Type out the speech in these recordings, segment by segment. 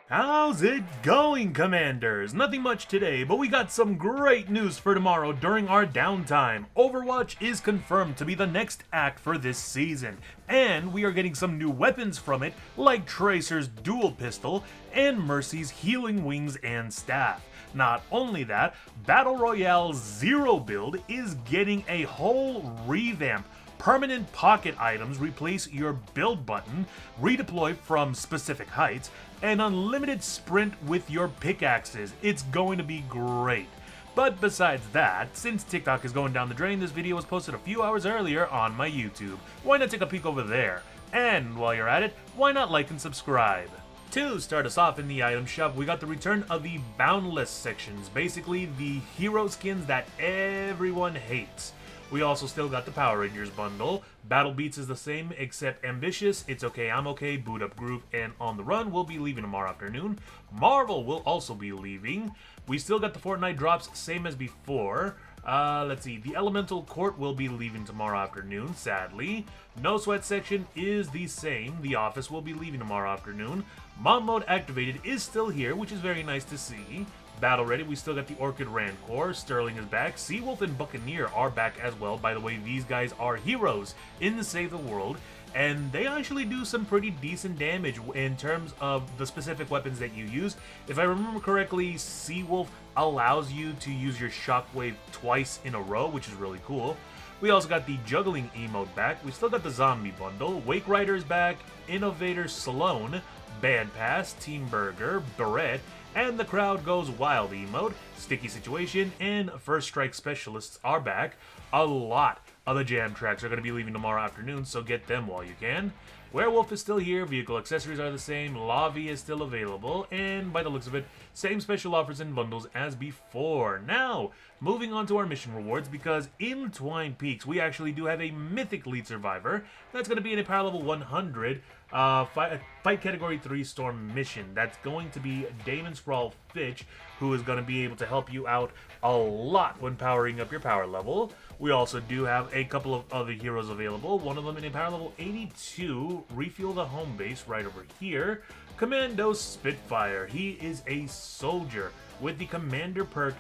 How's it going, Commanders? Nothing much today, but we got some great news for tomorrow during our downtime. Overwatch is confirmed to be the next act for this season, and we are getting some new weapons from it, like Tracer's dual pistol and Mercy's healing wings and staff. Not only that, Battle Royale's Zero build is getting a whole revamp. Permanent pocket items replace your build button, redeploy from specific heights, and unlimited sprint with your pickaxes. It's going to be great. But besides that, since TikTok is going down the drain, this video was posted a few hours earlier on my YouTube. Why not take a peek over there? And while you're at it, why not like and subscribe? To start us off in the item shop, we got the return of the Boundless sections, basically the hero skins that everyone hates. We also still got the Power Rangers bundle. Battle Beats is the same, except Ambitious, It's Okay, I'm Okay, Boot Up Group, and On the Run will be leaving tomorrow afternoon. Marvel will also be leaving. We still got the Fortnite drops, same as before. Let's see, the Elemental Court will be leaving tomorrow afternoon, sadly. No Sweat section is the same. The Office will be leaving tomorrow afternoon. Mom Mode Activated is still here, which is very nice to see. Battle Ready, we still got the Orchid Rancor, Sterling is back, Seawolf and Buccaneer are back as well. By the way, these guys are heroes in the Save the World, and they actually do some pretty decent damage in terms of the specific weapons that you use. If I remember correctly, Seawolf allows you to use your Shockwave twice in a row, which is really cool. We also got the Juggling emote back, we still got the Zombie bundle, Wake Rider's back, Innovator Sloan, Band Pass, Team Burger, Barrett, and the Crowd Goes Wild emote, Sticky Situation, and First Strike Specialists are back. A lot of the jam tracks are going to be leaving tomorrow afternoon, so get them while you can. Werewolf is still here, vehicle accessories are the same, Lavi is still available, and by the looks of it, same special offers and bundles as before. Now, moving on to our mission rewards, because in Twine Peaks, we actually do have a Mythic Lead Survivor. That's going to be in a power level 100 fight category 3 storm mission. That's going to be Damon Sprawl Fitch, who is going to be able to help you out a lot when powering up your power level. We also do have a couple of other heroes available, one of them in a power level 82, refuel the home base right over here. Commando Spitfire, he is a soldier with the commander perk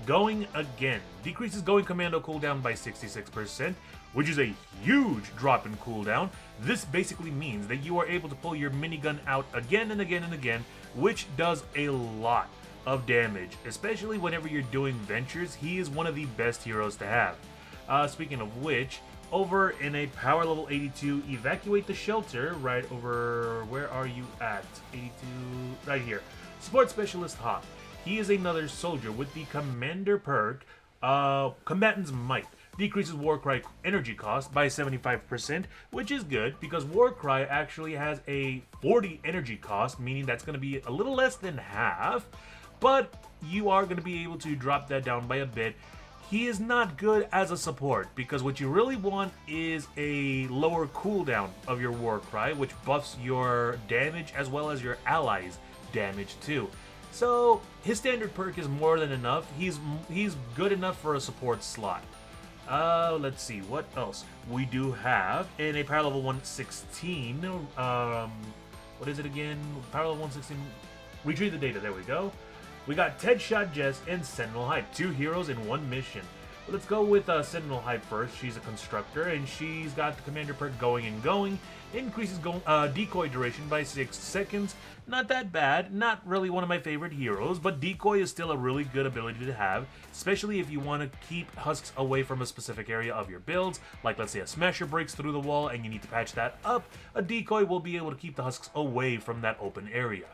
Going Again. Decreases Going Commando cooldown by 66%, which is a huge drop in cooldown. This basically means that you are able to pull your minigun out again and again and again, which does a lot of damage, especially whenever you're doing ventures. He is one of the best heroes to have. Speaking of which, over in a power level 82, evacuate the shelter right over, where are you at? 82, right here. Support Specialist Hawk. He is another soldier with the commander perk, Combatant's Might. Decreases Warcry energy cost by 75%, which is good because Warcry actually has a 40 energy cost, meaning that's going to be a little less than half, but you are going to be able to drop that down by a bit. He is not good as a support because what you really want is a lower cooldown of your Warcry, which buffs your damage as well as your allies' damage too. So his standard perk is more than enough. He's good enough for a support slot. Let's see, what else? We do have in a power level 116, what is it again? Power level 116, retrieve the data, there we go. We got Ted Shot Jess and Sentinel Hype, 2 heroes in 1 mission. Let's go with Sentinel Hype first. She's a constructor, and she's got the commander perk Going and Going. Increases decoy duration by 6 seconds. Not that bad. Not really one of my favorite heroes, but decoy is still a really good ability to have, especially if you want to keep husks away from a specific area of your builds. Like, let's say a smasher breaks through the wall and you need to patch that up. A decoy will be able to keep the husks away from that open area.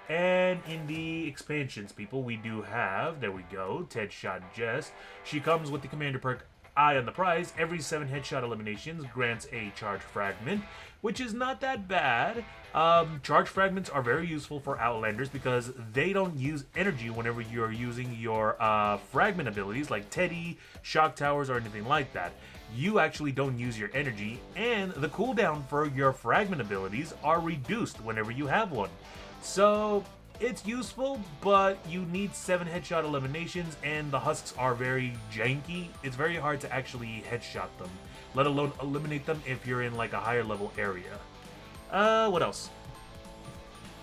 And in the expansions, people, we do have, there we go, Ted Shot Jess. She comes with the commander perk Eye on the Prize. Every 7 headshot eliminations grants a charge fragment, which is not that bad. Charge fragments are very useful for Outlanders because they don't use energy whenever you're using your fragment abilities like Teddy, Shock Towers, or anything like that. You actually don't use your energy, and the cooldown for your fragment abilities are reduced whenever you have one. So it's useful, but you need 7 headshot eliminations, and the husks are very janky. It's very hard to actually headshot them, let alone eliminate them if you're in like a higher level area. What else?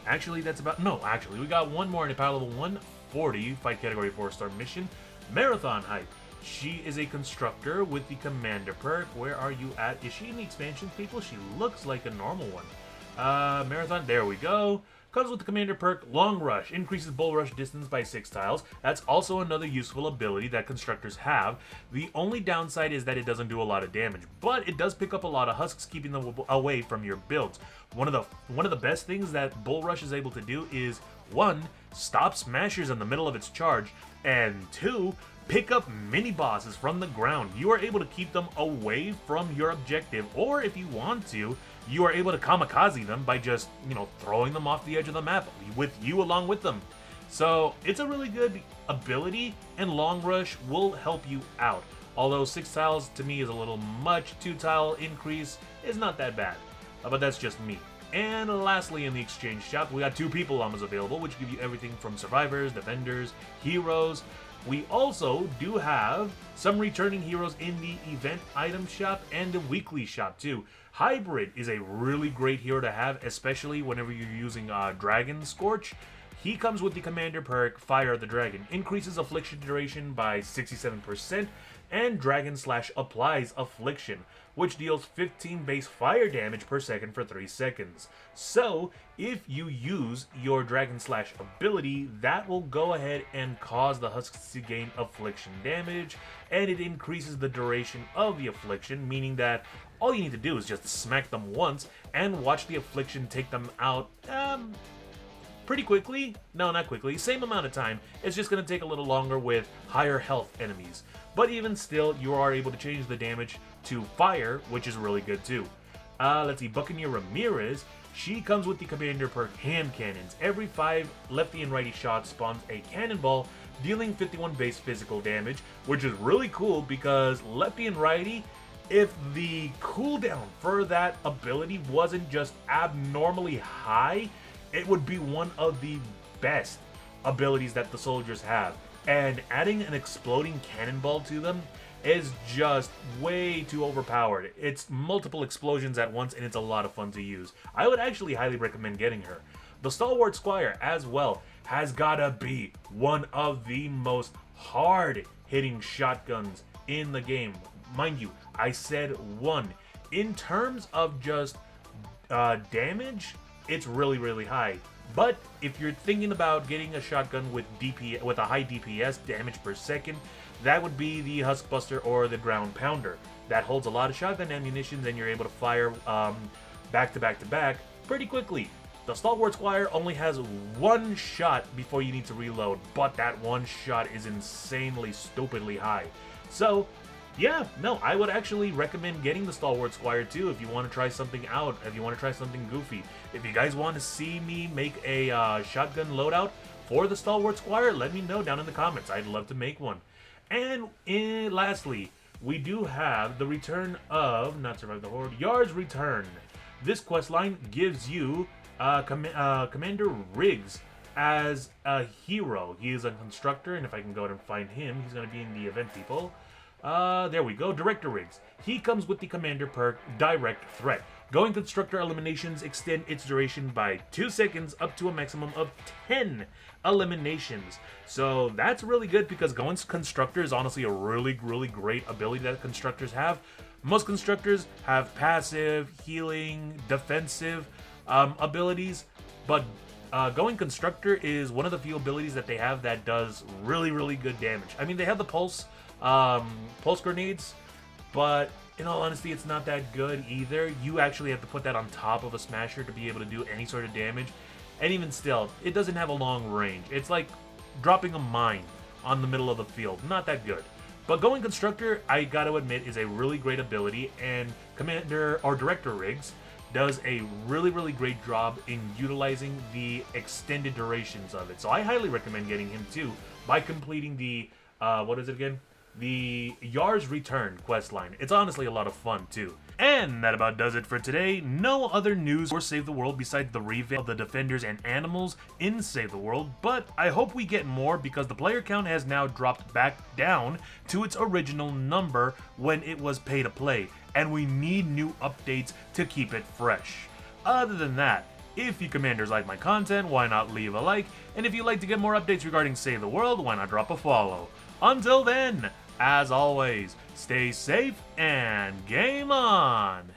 Actually, that's about... No, actually, we got one more in a power level 140 fight category 4-star mission. Marathon Hype. She is a constructor with the commander perk. Where are you at? Is she in the expansions, people? She looks like a normal one. Marathon, there we go. Comes with the commander perk, Long Rush. Increases bull rush distance by 6 tiles. That's also another useful ability that constructors have. The only downside is that it doesn't do a lot of damage, but it does pick up a lot of husks, keeping them away from your builds. One of the best things that bull rush is able to do is, 1, stop smashers in the middle of its charge, and 2, pick up mini bosses from the ground. You are able to keep them away from your objective, or if you want to, you are able to kamikaze them by just, throwing them off the edge of the map with you along with them. So it's a really good ability, and Long Rush will help you out. Although 6 tiles to me is a little much, 2 tile increase is not that bad. But that's just me. And lastly, in the exchange shop, we got 2 people llamas available, which give you everything from survivors, defenders, heroes. We also do have some returning heroes in the event item shop and the weekly shop too. Hybrid is a really great hero to have, especially whenever you're using Dragon Scorch. He comes with the commander perk, Fire of the Dragon. Increases affliction duration by 67%, and Dragon Slash applies affliction, which deals 15 base fire damage per second for 3 seconds. So, if you use your Dragon Slash ability, that will go ahead and cause the husks to gain affliction damage, and it increases the duration of the affliction, meaning that all you need to do is just smack them once and watch the affliction take them out, pretty quickly. No, not quickly. Same amount of time. It's just going to take a little longer with higher health enemies. But even still, you are able to change the damage to fire, which is really good too. Let's see. Buccaneer Ramirez. She comes with the commander perk Hand Cannons. Every 5 lefty and righty shots spawns a cannonball, dealing 51 base physical damage, which is really cool because lefty and righty, if the cooldown for that ability wasn't just abnormally high, it would be one of the best abilities that the soldiers have. And adding an exploding cannonball to them is just way too overpowered. It's multiple explosions at once, and it's a lot of fun to use. I would actually highly recommend getting her. The Stalwart Squire, as well, has gotta be one of the most hard-hitting shotguns in the game. Mind you, I said 1. In terms of just damage, it's really, really high. But if you're thinking about getting a shotgun with a high DPS, damage per second, that would be the Huskbuster or the Ground Pounder. That holds a lot of shotgun ammunitions, and you're able to fire back to back to back pretty quickly. The Stalwart Squire only has 1 shot before you need to reload, but that 1 shot is insanely, stupidly high. So, yeah, no, I would actually recommend getting the Stalwart Squire too if you want to try something out, if you want to try something goofy. If you guys want to see me make a shotgun loadout for the Stalwart Squire, let me know down in the comments. I'd love to make one. And lastly, we do have the return of, not Survive the Horde, Yar's Return. This questline gives you Commander Riggs as a hero. He is a constructor, and if I can go ahead and find him, he's going to be in the event, people. There we go, Director Riggs. He comes with the commander perk, Direct Threat. Going constructor eliminations extend its duration by 2 seconds up to a maximum of 10 eliminations. So that's really good because going constructor is honestly a really, really great ability that constructors have. Most constructors have passive, healing, defensive abilities, but going constructor is one of the few abilities that they have that does really, really good damage. I mean, they have the pulse grenades, but in all honesty, it's not that good either. You actually have to put that on top of a smasher to be able to do any sort of damage, and even still, it doesn't have a long range. It's like dropping a mine on the middle of the field. Not that good. But going constructor, I gotta admit, is a really great ability, and Commander or Director Riggs does a really, really great job in utilizing the extended durations of it. So I highly recommend getting him too by completing the what is it again? The Yar's Return questline. It's honestly a lot of fun too. And that about does it for today. No other news or Save the World besides the revamp of the defenders and animals in Save the World, but I hope we get more because the player count has now dropped back down to its original number when it was pay to play, and we need new updates to keep it fresh. Other than that, If you commanders like my content, why not leave a like? And if you'd like to get more updates regarding Save the World, why not drop a follow? Until then, as always, stay safe and game on!